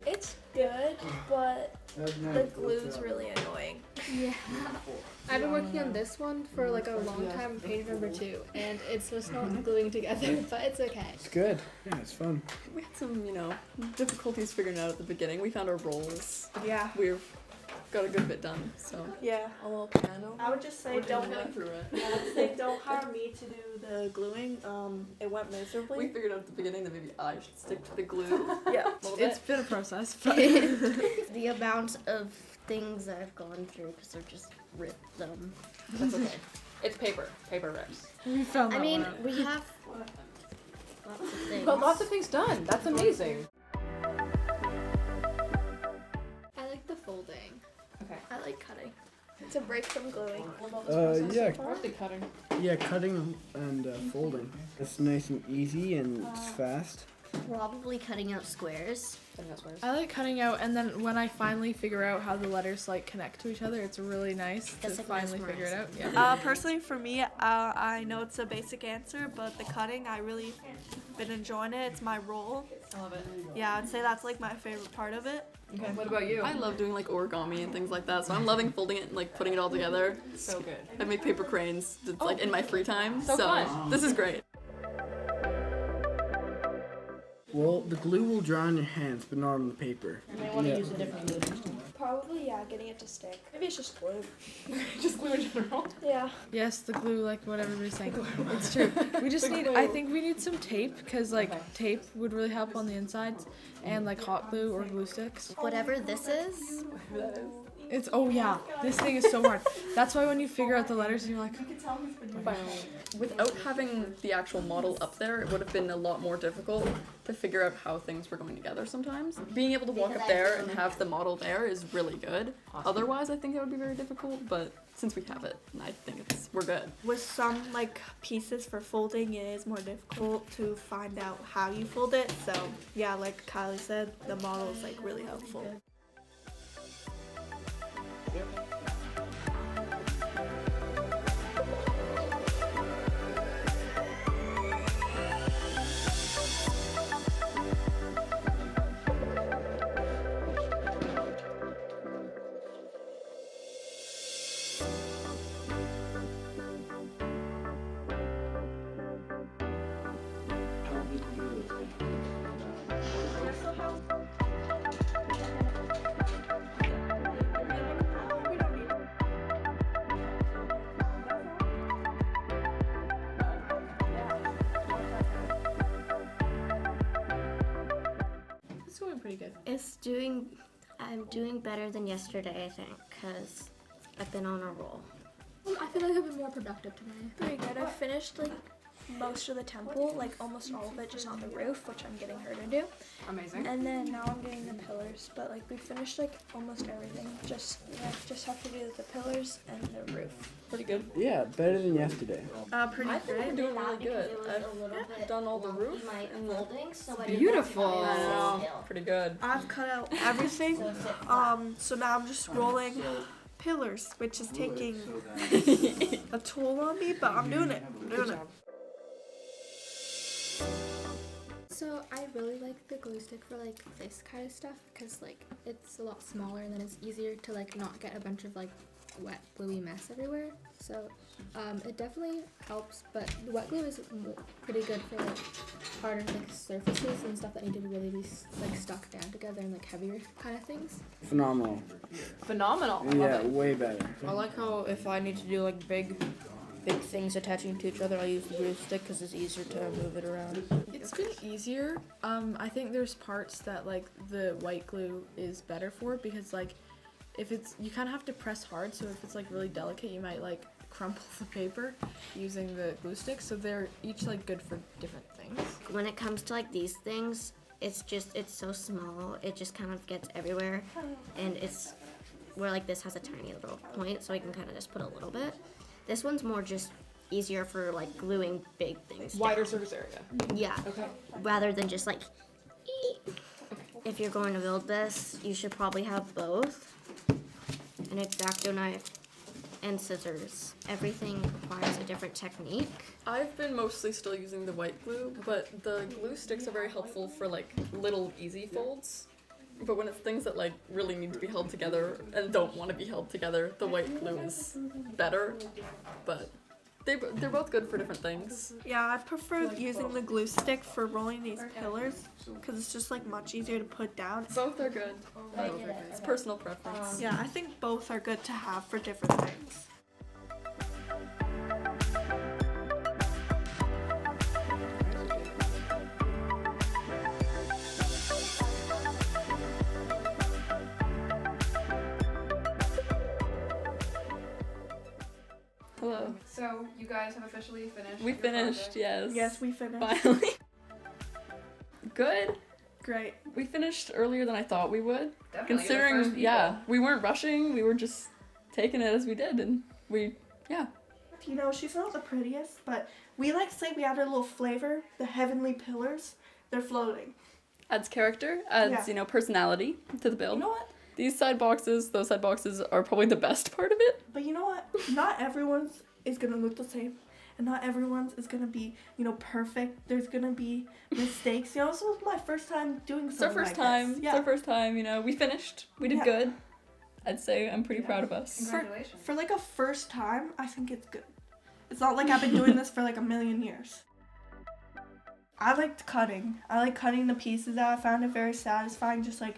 It's good, but the glue's really annoying. Yeah. I've been working on this one for like a long time, page number 2, and it's just not gluing together, but it's okay. It's good. Yeah, it's fun. We had some, difficulties figuring out at the beginning. We found our roles. Yeah. We've got a good bit done, so. Yeah. A little piano. I would just say We're don't getting through it. say don't hire me to do the gluing. It went miserably. We figured out at the beginning that maybe I should stick to the glue. Yeah. A little bit. been a process, but The amount of things that I've gone through because they're just ripped them. That's okay. It's paper. Paper rips. we found that I mean, one out. we have lots of things. But lots of things done. That's amazing. I like the folding. I like cutting. To break from gluing. Cutting. Yeah, cutting and folding. It's nice and easy and it's fast. Probably cutting out squares. I like cutting out, and then when I finally figure out how the letters like connect to each other, it's really nice That's to like finally figure it out. mesmerizing. Yeah. Personally, for me, I know it's a basic answer, but the cutting, I really been enjoying it. It's my role. I love it. Yeah, I'd say that's like my favorite part of it. Okay. What about you? I love doing like origami and things like that, so I'm loving folding it and like putting it all together. So good. I make paper cranes like in my free time, So fun. this is great. Well, the glue will dry on your hands, but not on the paper. Yeah. Probably, yeah, getting it to stick. Maybe it's just glue. Just glue in general. Yeah. Yes, the glue, like what everybody's saying. It's true. We just need, I think we need some tape, because like tape would really help on the insides, and like hot glue or glue sticks. Whatever this is, It's, oh yeah, this thing is so hard. That's why when you figure out the letters, you're like, Without having the actual model up there, it would have been a lot more difficult to figure out how things were going together sometimes. Being able to walk up there and have the model there is really good. Otherwise, I think it would be very difficult, but since we have it, I think we're good. With some like pieces for folding, it is more difficult to find out how you fold it. So yeah, like Kylie said, the model is like really helpful. it's going pretty good. I'm doing better than yesterday, I think, because I've been on a roll. I feel like I've been more productive today. Pretty good. I finished like most of the temple, like almost all of it, just on the roof, which I'm getting her to do. Amazing. And then now I'm getting the pillars, but like we finished like almost everything. Just have to do the pillars and the roof. Pretty good. Yeah, better than yesterday. Pretty I think we're doing really good. I've done all the roof and the Beautiful. I know, pretty good. I've cut out everything. So now I'm just rolling pillars, which is taking a toll on me, but I'm doing it. So I really like the glue stick for like this kind of stuff because like it's a lot smaller and then it's easier to like not get a bunch of like wet gluey mess everywhere. So it definitely helps, but the wet glue is pretty good for like harder like surfaces and stuff that need to really be like stuck down together and like heavier kind of things. Phenomenal. Phenomenal. I love Yeah, it. way better. I like how if I need to do like big big things attaching to each other, I'll use the glue stick because it's easier to move it around. It's been easier. I think there's parts that like the white glue is better for because like if it's you kind of have to press hard, so if it's like really delicate, you might like crumple the paper using the glue stick. So they're each like good for different things. When it comes to like these things, it's so small. It just kind of gets everywhere, and it's where like this has a tiny little point, so I can kind of just put a little bit. This one's more just easier for like gluing big things. Wider down. surface area. Yeah. Okay. Rather than just like. If you're going to build this, you should probably have both an X-Acto knife and scissors. Everything requires a different technique. I've been mostly still using the white glue, but the glue sticks are very helpful for like little easy folds. But when it's things that like really need to be held together and don't want to be held together, the white glue is better. But they're both good for different things. Yeah, I prefer using the glue stick for rolling these pillars because it's just like much easier to put down. Both are good. It's personal preference. Yeah, I think both are good to have for different things. Hello. So you guys have officially finished. We your finished, project? yes. Yes, we finished. Finally. Good. Great. We finished earlier than I thought we would. Definitely, you're the Considering, first people. yeah, we weren't rushing. We were just taking it as we did, and yeah. You know, she's not the prettiest, but we like to say we added a little flavor. The heavenly pillars, they're floating. Adds character, adds, Yeah. Personality to the build. You know what? These side boxes, those side boxes are probably the best part of it. But you know what? Not everyone's is gonna look the same, and not everyone's is gonna be, perfect. There's gonna be mistakes. This was my first time doing It's our something first like time. this. It's Yeah. our first time, We finished. We did Yeah. good. I'd say I'm pretty proud of us. Congratulations. For like a first time, I think it's good. It's not like I've been doing this for like a million years. I liked cutting. I like cutting the pieces out. I found it very satisfying. Just like,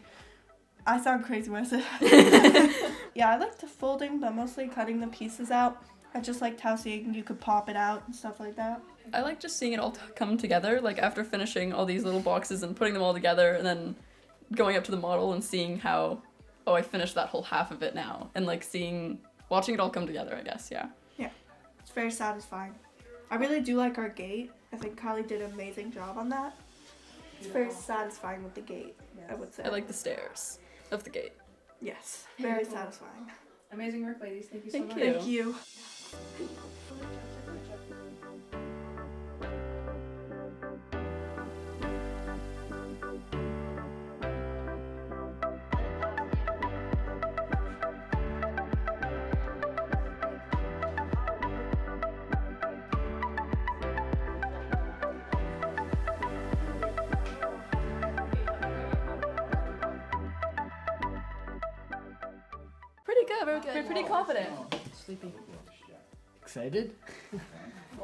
I sound crazy when I say that. Yeah, I liked the folding, but mostly cutting the pieces out. I just liked how seeing you could pop it out and stuff like that. I like just seeing it all come together, like after finishing all these little boxes and putting them all together and then going up to the model and seeing how, I finished that whole half of it now. And like watching it all come together, I guess, yeah. It's very satisfying. I really do like our gate. I think Kylie did an amazing job on that. It's very satisfying with the gate, I would say. I like the stairs of the gate. Yes, very satisfying. Amazing work, ladies. Thank you so Thank much. you. Thank you. Pretty good. We're pretty confident. Sleepy. Excited?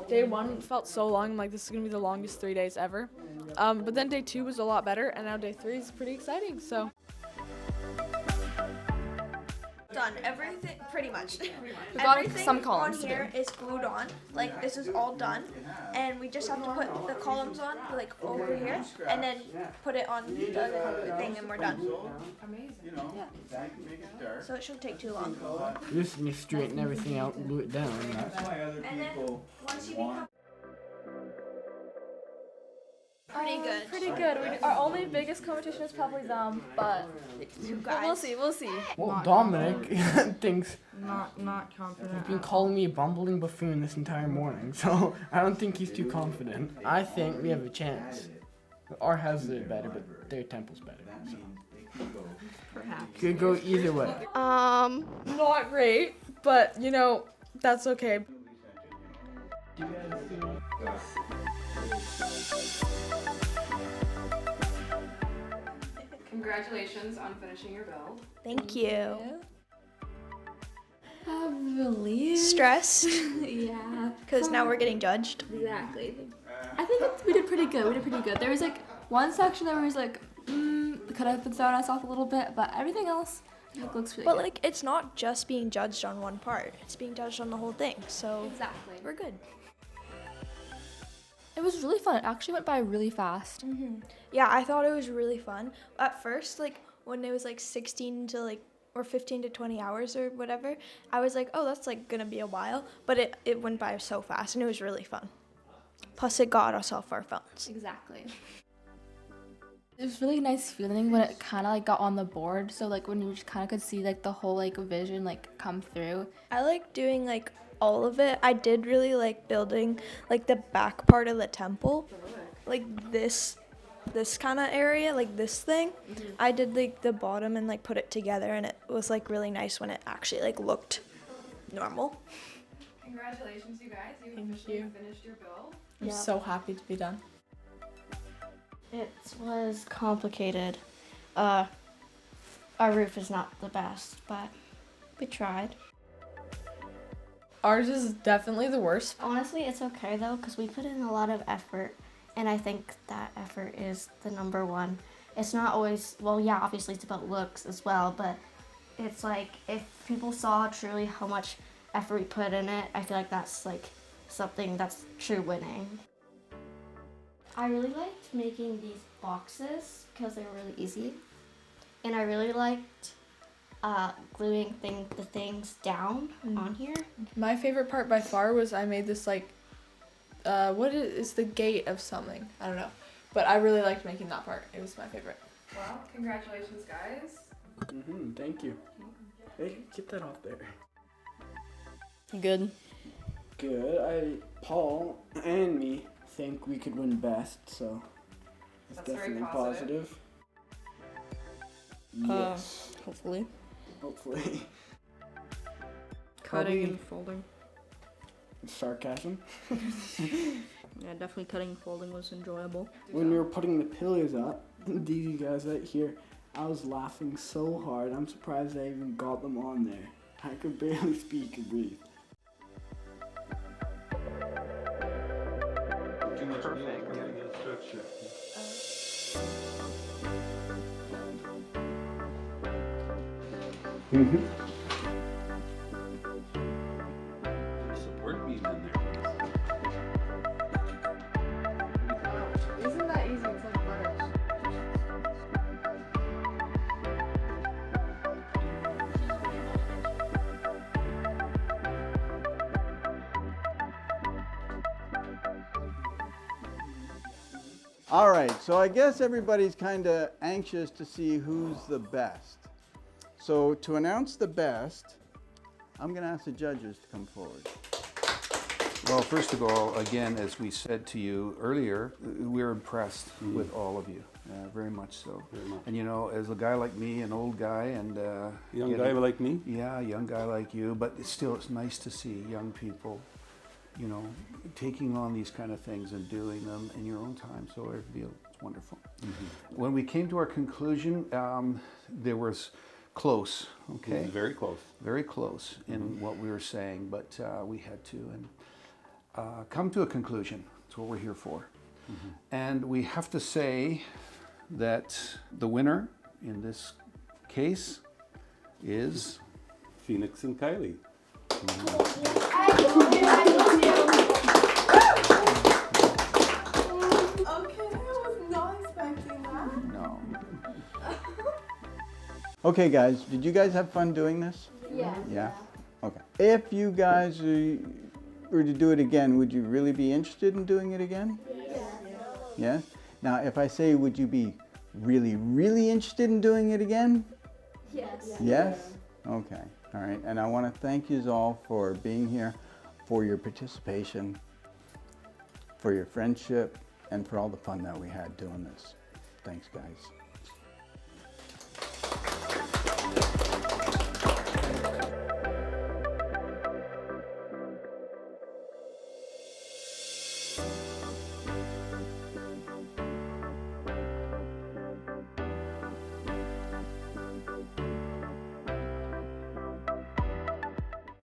Day 1 felt so long, like this is gonna be the longest 3 days ever. But then day 2 was a lot better, and now day 3 is pretty exciting. So Done everything pretty much. We've got Everything some columns on to here is glued on. Like this is all done, and we just have to put the columns on like over here, and then put it on the other thing, and we're done. Amazing. So it shouldn't take too long. Just need to straighten everything out and glue it down. And then once you become pretty good. Pretty good. Our only biggest competition is probably them, but we'll see. We'll see. Well, Dominic thinks Not confident. he's been calling me a bumbling buffoon this entire morning, so I don't think he's too confident. I think we have a chance. Our houses are better, but their temple's better. So. Perhaps. Could go either way. not great, but that's okay. Congratulations on finishing your build. Thank you. Heavily Stressed yeah. because now we're getting judged. Exactly. I think we did pretty good. There was like one section that was like, could have been throwing us off a little bit, but everything else It looks really But good. like, it's not just being judged on one part; it's being judged on the whole thing. So Exactly. we're good. It was really fun. It actually went by really fast. Yeah, I thought it was really fun. At first, like when it was like 16 to like or 15 to 20 hours or whatever, I was like, oh, that's like gonna be a while. But it went by so fast and it was really fun. Plus, it got us off our phones. Exactly. It was really nice feeling when it kind of like got on the board. So like when you just kind of could see like the whole like vision like come through. I like doing like all of it. I did really like building like the back part of the temple, like this kind of area, like this thing. I did like the bottom and like put it together, and it was like really nice when it actually like looked normal. Congratulations, you guys. You Thank officially you. finished your build. I'm so happy to be done. It was complicated. Our roof is not the best, but we tried. Ours is definitely the worst. Honestly, it's okay though, because we put in a lot of effort, and I think that effort is the number one. It's not always, well, yeah, obviously it's about looks as well, but it's like if people saw truly how much effort we put in it, I feel like that's like something that's true winning. I really liked making these boxes because they were really easy, and I really liked gluing the things down on here. My favorite part by far was I made this like, what is the gate of something? I don't know. But I really liked making that part. It was my favorite. Well, congratulations, guys. Thank you. Hey, get that off there. Good. Good. Paul and me think we could win best, so it's That's very definitely positive. Yes, Hopefully. hopefully. Cutting Probably and folding. sarcasm. Yeah, definitely cutting and folding was enjoyable. When we were putting the pillows up, these guys right here, I was laughing so hard. I'm surprised I even got them on there. I could barely speak and breathe. Support beam in there. Isn't that easy? It's like butter. All right, so I guess everybody's kind of anxious to see who's the best. So to announce the best, I'm going to ask the judges to come forward. Well, first of all, again, as we said to you earlier, we're impressed with all of you, very much so. Very much. And you know, as a guy like me, an old guy, and Young guy like me? yeah, a young guy like you, but it's nice to see young people, you know, taking on these kind of things and doing them in your own time. So I feel it's wonderful. When we came to our conclusion, there was close, okay? It was very close. Very close in what we were saying, but we had to come to a conclusion. That's what we're here for. And we have to say that the winner in this case is Phoenix and Kylie. Okay, I was not expecting that. no. Okay, guys, did you guys have fun doing this? Yeah. Yeah? Okay. If you guys were to do it again, would you really be interested in doing it again? Yes? Now, if I say, would you be really, really interested in doing it again? Yes. Yes? Okay. All right. And I want to thank you all for being here, for your participation, for your friendship, and for all the fun that we had doing this. Thanks, guys.